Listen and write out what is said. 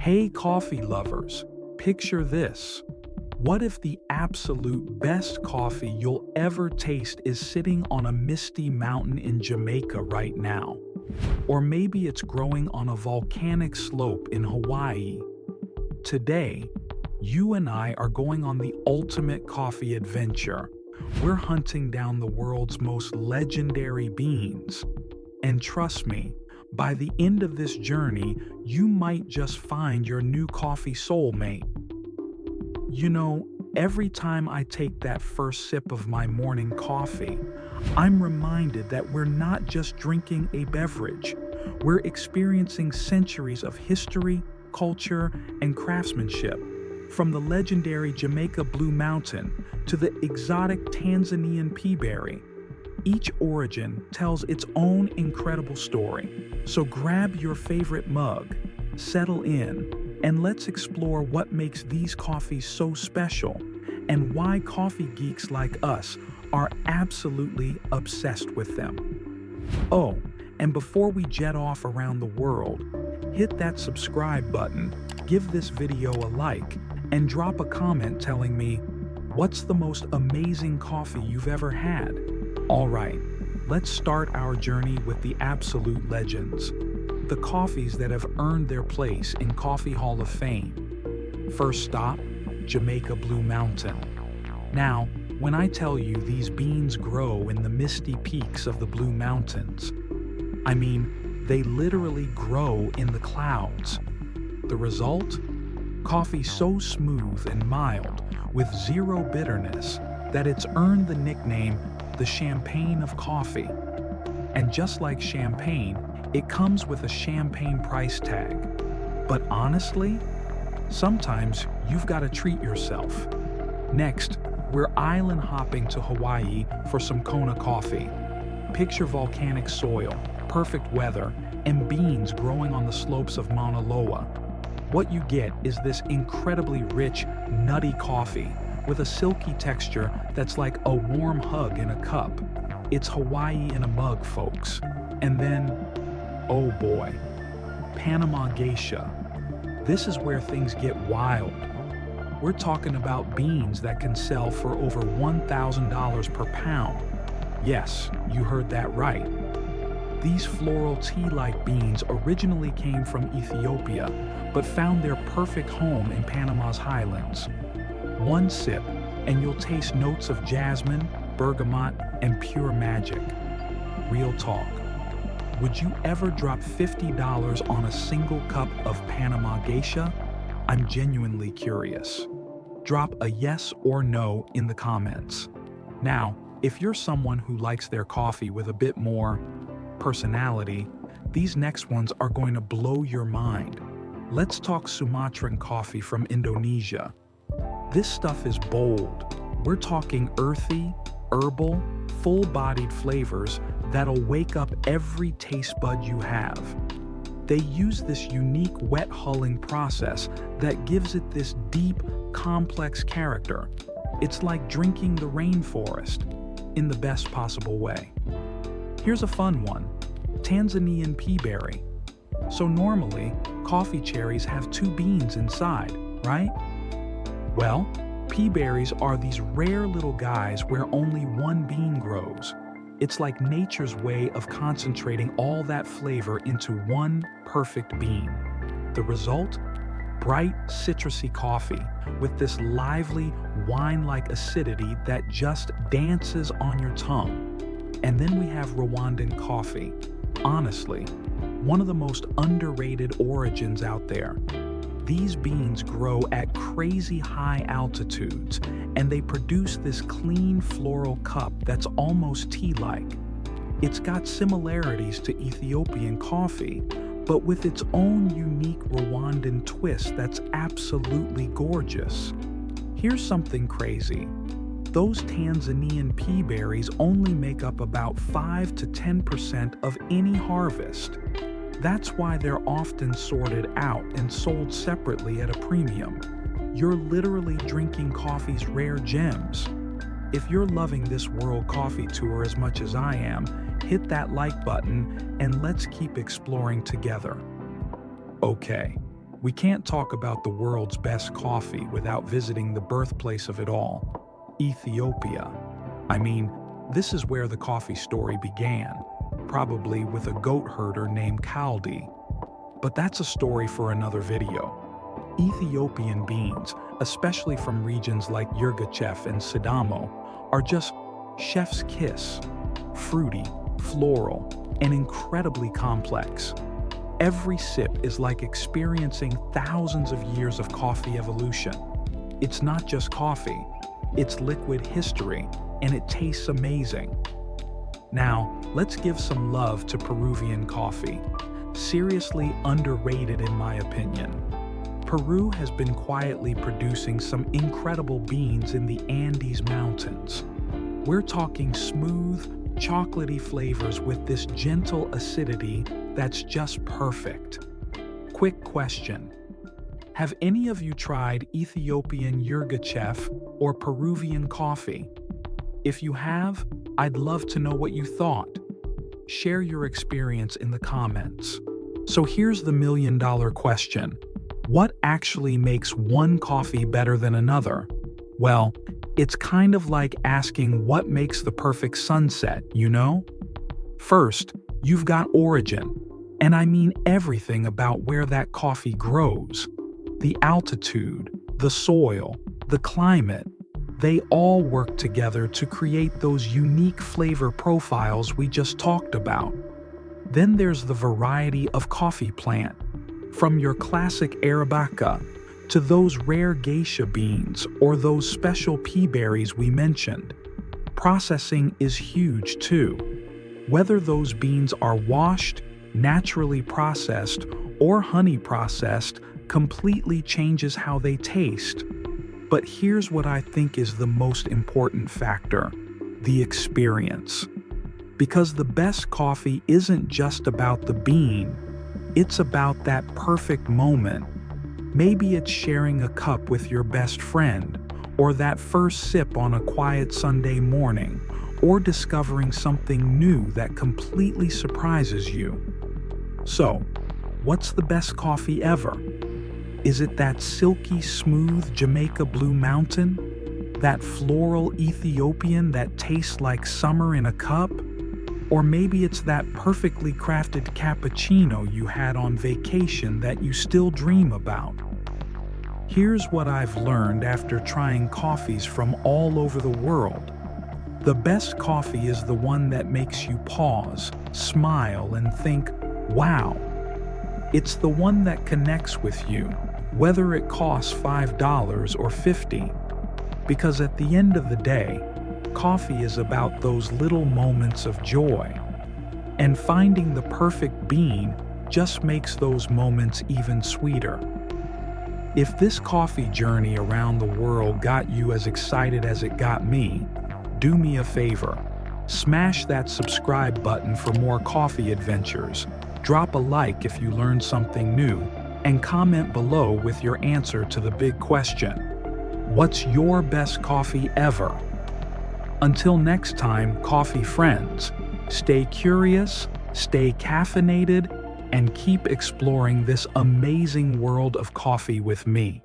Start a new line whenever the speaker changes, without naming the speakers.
Hey, coffee lovers, picture this. What if the absolute best coffee you'll ever taste is sitting on a misty mountain in Jamaica right now? Or maybe it's growing on a volcanic slope in Hawaii. Today, you and I are going on the ultimate coffee adventure. We're hunting down the world's most legendary beans. And trust me, by the end of this journey, you might just find your new coffee soulmate. You know, every time I take that first sip of my morning coffee, I'm reminded that we're not just drinking a beverage. We're experiencing centuries of history, culture, and craftsmanship. From the legendary Jamaica Blue Mountain to the exotic Tanzanian Peaberry, each origin tells its own incredible story. So grab your favorite mug, settle in, and let's explore what makes these coffees so special and why coffee geeks like us are absolutely obsessed with them. Oh, and before we jet off around the world, hit that subscribe button, give this video a like, and drop a comment telling me, what's the most amazing coffee you've ever had? All right, let's start our journey with the absolute legends, the coffees that have earned their place in Coffee Hall of Fame. First stop, Jamaica Blue Mountain. Now, when I tell you these beans grow in the misty peaks of the Blue Mountains, I mean, they literally grow in the clouds. The result? Coffee so smooth and mild, with zero bitterness, that it's earned the nickname the champagne of coffee. And just like champagne, it comes with a champagne price tag. But honestly, sometimes you've got to treat yourself. Next, we're island hopping to Hawaii for some Kona Coffee. Picture volcanic soil, perfect weather, and beans growing on the slopes of Mauna Loa. What you get is this incredibly rich, nutty coffee with a silky texture that's like a warm hug in a cup. It's Hawaii in a mug, folks. And then, oh boy, Panama Geisha. This is where things get wild. We're talking about beans that can sell for over $1,000 per pound. Yes, you heard that right. These floral tea-like beans originally came from Ethiopia, but found their perfect home in Panama's highlands. One sip, and you'll taste notes of jasmine, bergamot, and pure magic. Real talk. Would you ever drop $50 on a single cup of Panama Geisha? I'm genuinely curious. Drop a yes or no in the comments. Now, if you're someone who likes their coffee with a bit more personality, these next ones are going to blow your mind. Let's talk Sumatran coffee from Indonesia. This stuff is bold. We're talking earthy, herbal, full-bodied flavors that'll wake up every taste bud you have. They use this unique wet hulling process that gives it this deep, complex character. It's like drinking the rainforest in the best possible way. Here's a fun one, Tanzanian Peaberry. So normally, coffee cherries have two beans inside, right? Well, peaberries are these rare little guys where only one bean grows. It's like nature's way of concentrating all that flavor into one perfect bean. The result? Bright, citrusy coffee with this lively, wine-like acidity that just dances on your tongue. And then we have Rwandan coffee. Honestly, one of the most underrated origins out there. These beans grow at crazy high altitudes, and they produce this clean floral cup that's almost tea-like. It's got similarities to Ethiopian coffee, but with its own unique Rwandan twist that's absolutely gorgeous. Here's something crazy. Those Tanzanian peaberries only make up about 5 to 10% of any harvest. That's why they're often sorted out and sold separately at a premium. You're literally drinking coffee's rare gems. If you're loving this world coffee tour as much as I am, hit that like button and let's keep exploring together. Okay, We can't talk about the world's best coffee without visiting the birthplace of it all, Ethiopia. I mean, this is where the coffee story began, probably with a goat herder named Kaldi. But that's a story for another video. Ethiopian beans, especially from regions like Yirgacheffe and Sidamo, are just chef's kiss. Fruity, floral, and incredibly complex. Every sip is like experiencing thousands of years of coffee evolution. It's not just coffee, it's liquid history, and it tastes amazing. Now, let's give some love to Peruvian coffee. Seriously underrated in my opinion. Peru has been quietly producing some incredible beans in the Andes Mountains. We're talking smooth, chocolatey flavors with this gentle acidity that's just perfect. Quick question. Have any of you tried Ethiopian Yirgacheffe or Peruvian coffee? If you have, I'd love to know what you thought. Share your experience in the comments. So here's the million-dollar question. What actually makes one coffee better than another? Well, it's kind of like asking what makes the perfect sunset, you know? First, you've got origin, and I mean everything about where that coffee grows. The altitude, the soil, the climate, they all work together to create those unique flavor profiles we just talked about. Then there's the variety of coffee plant, from your classic Arabica to those rare geisha beans or those special peaberries we mentioned. Processing is huge too. Whether those beans are washed, naturally processed, or honey processed completely changes how they taste. But here's what I think is the most important factor: the experience. Because the best coffee isn't just about the bean, it's about that perfect moment. Maybe it's sharing a cup with your best friend, or that first sip on a quiet Sunday morning, or discovering something new that completely surprises you. So, what's the best coffee ever? Is it that silky smooth Jamaica Blue Mountain? That floral Ethiopian that tastes like summer in a cup? Or maybe it's that perfectly crafted cappuccino you had on vacation that you still dream about. Here's what I've learned after trying coffees from all over the world. The best coffee is the one that makes you pause, smile, and think, wow. It's the one that connects with you, whether it costs $5 or $50. Because at the end of the day, coffee is about those little moments of joy. And finding the perfect bean just makes those moments even sweeter. If this coffee journey around the world got you as excited as it got me, do me a favor. Smash that subscribe button for more coffee adventures. Drop a like if you learned something new, and comment below with your answer to the big question. What's your best coffee ever? Until next time, coffee friends, stay curious, stay caffeinated, and keep exploring this amazing world of coffee with me.